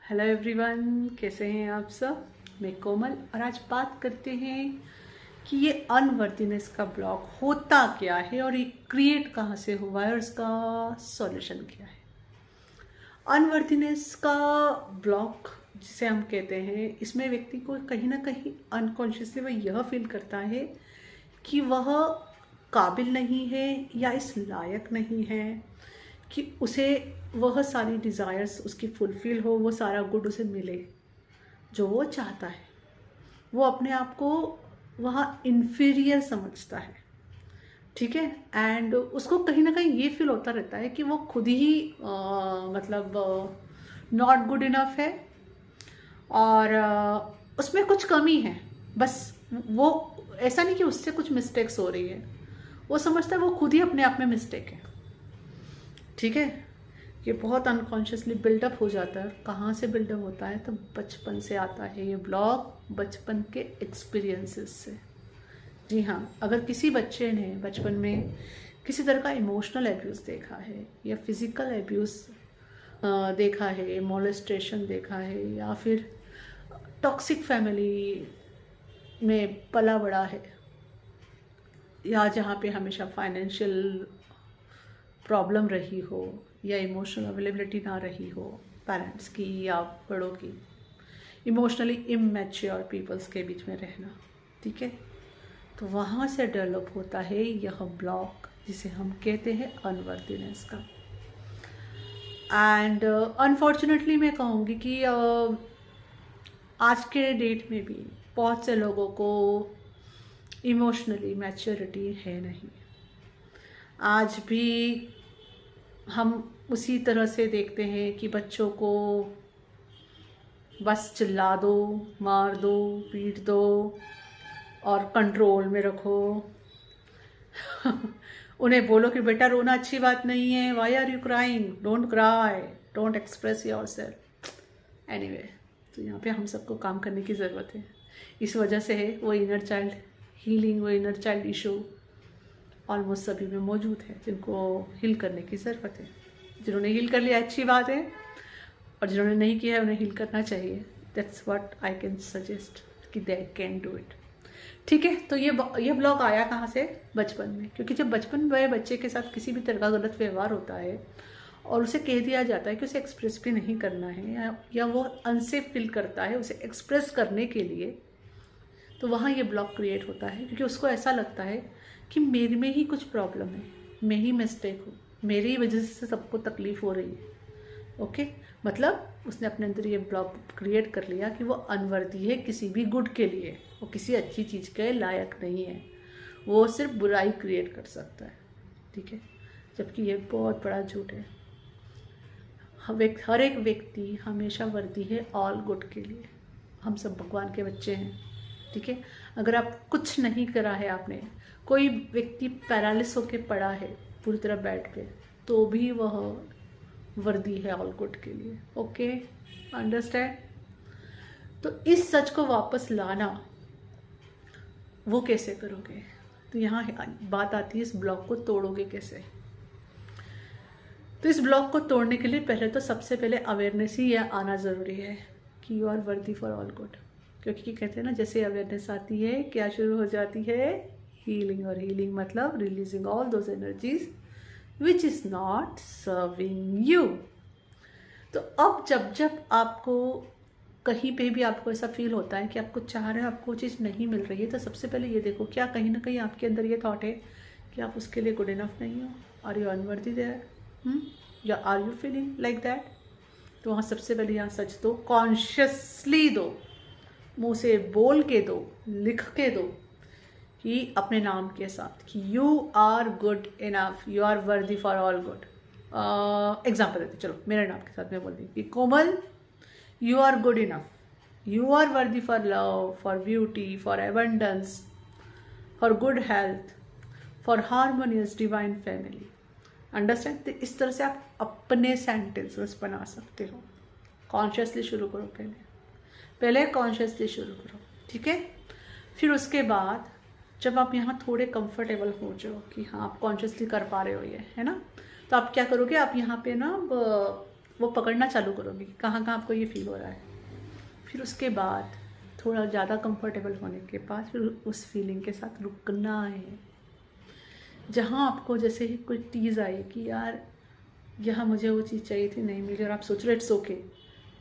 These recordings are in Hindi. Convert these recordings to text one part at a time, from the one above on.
हेलो एवरीवन, कैसे हैं आप सब। मैं कोमल और आज बात करते हैं कि ये अनवर्दीनेस का ब्लॉक होता क्या है और ये क्रिएट कहाँ से हुआ है और इसका सॉल्यूशन क्या है। अनवर्दीनेस का ब्लॉक जिसे हम कहते हैं, इसमें व्यक्ति को कहीं ना कहीं अनकॉन्शियसली वह यह फील करता है कि वह काबिल नहीं है या इस लायक नहीं है कि उसे वह सारी डिज़ायर्स उसकी फुलफ़िल हो, वो सारा गुड उसे मिले जो वो चाहता है। वो अपने आप को वहाँ इन्फीरियर समझता है, ठीक है। एंड उसको कहीं ना कहीं ये फील होता रहता है कि वो खुद ही नॉट गुड इनफ है और उसमें कुछ कमी है। बस वो ऐसा नहीं कि उससे कुछ मिस्टेक्स हो रही है, वो समझता है वो खुद ही अपने आप में मिस्टेक है, ठीक है। ये बहुत अनकॉन्शियसली बिल्डअप हो जाता है। कहाँ से बिल्डअप होता है तो बचपन से आता है ये ब्लॉक, बचपन के एक्सपीरियंसेस से। जी हाँ, अगर किसी बच्चे ने बचपन में किसी तरह का इमोशनल एब्यूज़ देखा है या फिज़िकल एब्यूज़ देखा है, मोलेस्टेशन देखा है या फिर टॉक्सिक फैमिली में पला बड़ा है या जहाँ पे हमेशा फाइनेंशियल प्रॉब्लम रही हो या इमोशनल अवेलेबिलिटी ना रही हो पेरेंट्स की या बड़ों की, इमोशनली इमैच्योर पीपल्स के बीच में रहना, ठीक है। तो वहाँ से डेवलप होता है यह ब्लॉक जिसे हम कहते हैं अनवर्दीनेस का। एंड अनफॉर्चुनेटली मैं कहूँगी कि आज के डेट में भी बहुत से लोगों को इमोशनली मैच्योरिटी है नहीं। आज भी हम उसी तरह से देखते हैं कि बच्चों को बस चिल्ला दो, मार दो, पीट दो और कंट्रोल में रखो। उन्हें बोलो कि बेटा रोना अच्छी बात नहीं है, why are you crying, don't cry, don't express yourself. Anyway, तो यहाँ पे हम सबको काम करने की ज़रूरत है। इस वजह से है वो इनर चाइल्ड हीलिंग, वो इनर चाइल्ड इशू ऑलमोस्ट सभी में मौजूद है, जिनको हील करने की ज़रूरत है। जिन्होंने हील कर लिया अच्छी बात है, और जिन्होंने नहीं किया है उन्हें हील करना चाहिए। That's what I can suggest कि दे कैन डू इट, ठीक है। तो ये ब्लॉग आया कहाँ से? बचपन में। क्योंकि जब बचपन में बच्चे के साथ किसी भी तरह का गलत व्यवहार होता है और उसे कह दिया जाता है कि उसे एक्सप्रेस भी नहीं करना है या वो अनसेफ फील करता है उसे एक्सप्रेस करने के लिए, तो वहाँ ये ब्लॉक क्रिएट होता है। क्योंकि उसको ऐसा लगता है कि मेरे में ही कुछ प्रॉब्लम है, मैं ही मिस्टेक हूँ, मेरी वजह से सबको तकलीफ हो रही है। ओके, मतलब उसने अपने अंदर ये ब्लॉक क्रिएट कर लिया कि वो अनवर्दी है किसी भी गुड के लिए, वो किसी अच्छी चीज़ के लायक नहीं है, वो सिर्फ बुराई क्रिएट कर सकता है, ठीक है। जबकि ये बहुत बड़ा झूठ है। हर एक व्यक्ति हमेशा वर्दी है ऑल गुड के लिए। हम सब भगवान के बच्चे हैं, ठीक है। अगर आप कुछ नहीं करा है, आपने कोई व्यक्ति पैरालिस होके पड़ा है पूरी तरह बेड पे, तो भी वह वर्दी है ऑल गुड के लिए। Okay, understand. तो इस सच को वापस लाना वो कैसे करोगे? तो यहाँ बात आती है इस ब्लॉक को तोड़ोगे कैसे। तो इस ब्लॉक को तोड़ने के लिए पहले तो सबसे पहले अवेयरनेस ही यह आना ज़रूरी है कि you are worthy for all good. क्योंकि कहते हैं ना, जैसे अवेयरनेस आती है क्या शुरू हो जाती है? हीलिंग। और हीलिंग मतलब releasing all those energies which is not serving you. तो अब जब आपको कहीं पे भी आपको ऐसा फील होता है कि आप कुछ चाह रहे हो, आपको चीज़ नहीं मिल रही है, तो सबसे पहले ये देखो क्या कहीं ना कहीं आपके अंदर ये थॉट है कि आप उसके लिए गुड इनफ नहीं हो। आर यू अनवर्दी देयर, या are you feeling like that? तो वहाँ सबसे पहले यहाँ सच दो, कॉन्शियसली दो, मुँह से बोल के दो, लिख के दो कि अपने नाम के साथ कि you are good enough, you are worthy for all good. Example देते, चलो मेरे नाम के साथ मैं बोल रही कि Komal, you are good enough, you are worthy for love, for beauty, for abundance, for good health, for harmonious divine family. Understand? तो इस तरह से आप अपने सेंटेंसेस बना सकते हो। कॉन्शियसली शुरू करो, पहले कॉन्शियसली शुरू करो, ठीक है। फिर उसके बाद जब आप यहाँ थोड़े कंफर्टेबल हो जाओ कि हाँ आप कॉन्शियसली कर पा रहे हो ये, है ना, तो आप क्या करोगे? आप यहाँ पे ना वो पकड़ना चालू करोगे कि कहाँ कहाँ आपको ये फील हो रहा है। फिर उसके बाद थोड़ा ज़्यादा कंफर्टेबल होने के बाद फिर उस फीलिंग के साथ रुकना है। जहाँ आपको जैसे ही कोई चीज़ आई कि यार यहाँ मुझे वो चीज़ चाहिए थी, नहीं मिली, और आप सोच रहे इट्स ओके,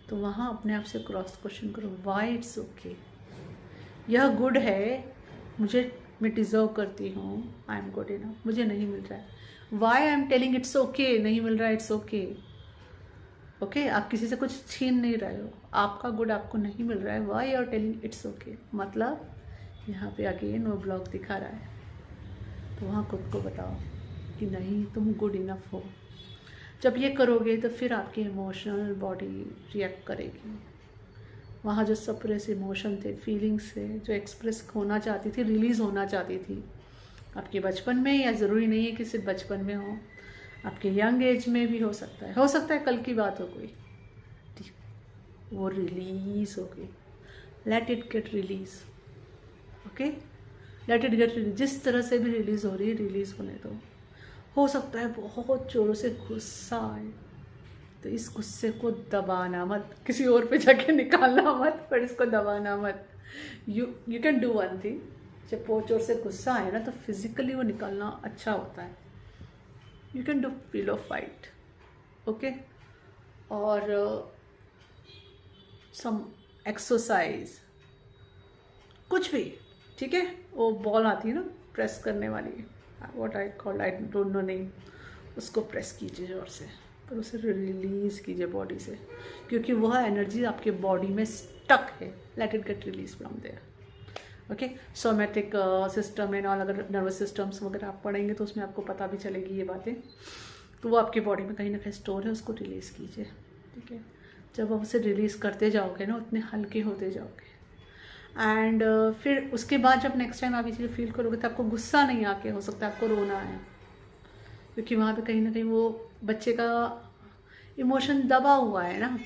तो वहाँ अपने आप से क्रॉस क्वेश्चन करो, वाई इट्स ओके, यह गुड है, मैं डिज़र्व करती हूँ, आई एम गुड इनफ, मुझे नहीं मिल रहा है, why I am telling it's okay, नहीं मिल रहा है, इट्स ओके। ओके, आप किसी से कुछ छीन नहीं रहे हो, आपका गुड आपको नहीं मिल रहा है, why are telling it's okay, मतलब यहाँ पे अगेन वो ब्लॉक दिखा रहा है। तो वहाँ खुद को बताओ कि नहीं, तुम गुड इनफ हो। जब ये करोगे तो फिर आपकी इमोशनल बॉडी रिएक्ट करेगी। वहाँ जो सप्रेस इमोशन थे, फीलिंग्स थे, जो एक्सप्रेस होना चाहती थी, रिलीज़ होना चाहती थी आपके बचपन में, या ज़रूरी नहीं है कि सिर्फ बचपन में हो, आपके यंग एज में भी हो सकता है कल की बात हो कोई, वो रिलीज़ हो गई। Late it get release, okay, late it get release. जिस तरह से भी रिलीज़ हो रही है, रिलीज़ होने दो। हो सकता है बहुत जोरों से गुस्सा आए, तो इस गुस्से को दबाना मत, किसी और पे जाके निकालना मत, पर इसको दबाना मत। You can do one thing, जब बहुत जोर से गुस्सा आए ना, तो फिजिकली वो निकालना अच्छा होता है। You can do pillow fight, okay, और सम एक्सरसाइज, कुछ भी, ठीक है। वो बॉल आती है ना प्रेस करने वाली, what I call, I don't know name, उसको प्रेस कीजिए जोर से, पर उसे रिलीज़ कीजिए बॉडी से, क्योंकि वह एनर्जी आपके बॉडी में स्टक है। Let it get release from there, okay. Somatic system and all, अगर नर्वस सिस्टम्स वगैरह आप पढ़ेंगे तो उसमें आपको पता भी चलेगी ये बातें। तो वो आपकी बॉडी में कहीं ना कहीं स्टोर है, उसको रिलीज़ कीजिए, ठीक है। जब आप उसे रिलीज़ करते जाओगे ना, उतने हल्के होते जाओगे। एंड फिर उसके बाद जब नेक्स्ट टाइम आप ये चीज़ फील करोगे तो आपको गुस्सा नहीं आके, हो सकता है आपको रोना है, क्योंकि वहाँ पे कहीं ना कहीं वो बच्चे का इमोशन दबा हुआ है ना,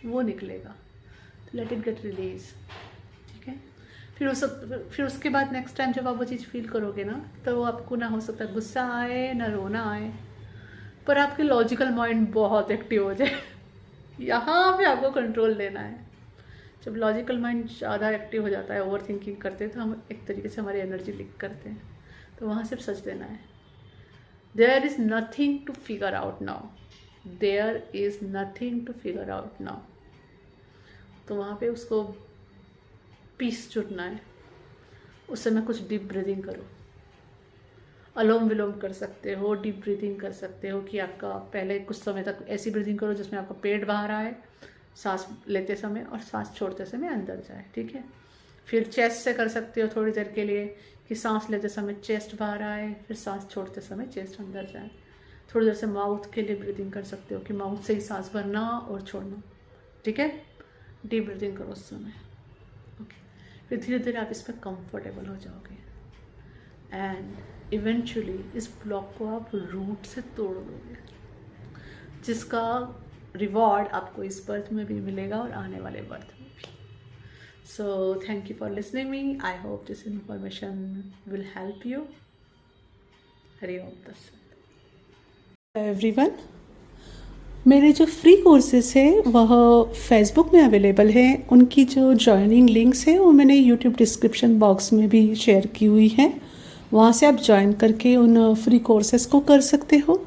वो निकलेगा। तो लेट इट गेट रिलीज, ठीक है। फिर उसके बाद नेक्स्ट टाइम जब आप वो चीज़ फील करोगे ना, तो आपको ना हो सकता है गुस्सा आए ना रोना आए, पर आपके लॉजिकल माइंड बहुत एक्टिव हो जाए। यहाँ पे आपको कंट्रोल लेना है। जब लॉजिकल माइंड ज़्यादा एक्टिव हो जाता है, ओवर थिंकिंग करते हैं, तो हम एक तरीके से हमारी एनर्जी लीक करते हैं। तो वहाँ सिर्फ सच देना है, there is nothing to figure out now, there is nothing to figure out now. तो वहाँ पे उसको पीस चुनना है। उस समय कुछ डीप ब्रीदिंग करो, अलोम विलोम कर सकते हो, डीप ब्रीदिंग कर सकते हो, कि आपका पहले कुछ समय तक ऐसी ब्रीदिंग करो जिसमें आपका पेट बाहर आए सांस लेते समय, और सांस छोड़ते समय अंदर जाए, ठीक है। फिर चेस्ट से कर सकते हो थोड़ी देर के लिए, कि सांस लेते समय चेस्ट बाहर आए, फिर सांस छोड़ते समय चेस्ट अंदर जाए। थोड़ी देर से माउथ के लिए ब्रीदिंग कर सकते हो, कि माउथ से ही सांस भरना और छोड़ना, ठीक है। डीप ब्रीदिंग करो उस समय, ओके। फिर धीरे धीरे आप इस पर कंफर्टेबल हो जाओगे, एंड इवेंचुअली इस ब्लॉक को आप रूट से तोड़ दोगे, जिसका रिवॉर्ड आपको इस बर्थ में भी मिलेगा और आने वाले बर्थ में भी। So thank you for listening me, I hope this information will help you. Hari Om तत्सत। एवरीवन, मेरे जो फ्री कोर्सेज है वह फेसबुक में अवेलेबल है। उनकी जो जॉइनिंग लिंक्स है वो मैंने यूट्यूब डिस्क्रिप्शन बॉक्स में भी शेयर की हुई है, वहाँ से आप ज्वाइन करके उन फ्री कोर्सेज को कर सकते हो।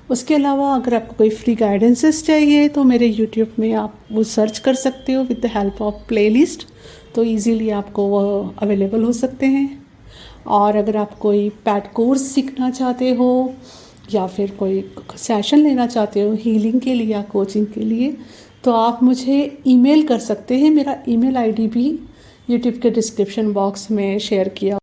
उसके अलावा अगर आपको कोई फ्री गाइडेंसेस चाहिए तो मेरे यूट्यूब में आप वो सर्च कर सकते हो with the help of playlist, तो इजीली आपको वो अवेलेबल हो सकते हैं। और अगर आप कोई पैड कोर्स सीखना चाहते हो या फिर कोई सेशन लेना चाहते हो हीलिंग के लिए या कोचिंग के लिए, तो आप मुझे ईमेल कर सकते हैं। मेरा ईमेल आईडी भी यूट्यूब के डिस्क्रिप्शन बॉक्स में शेयर किया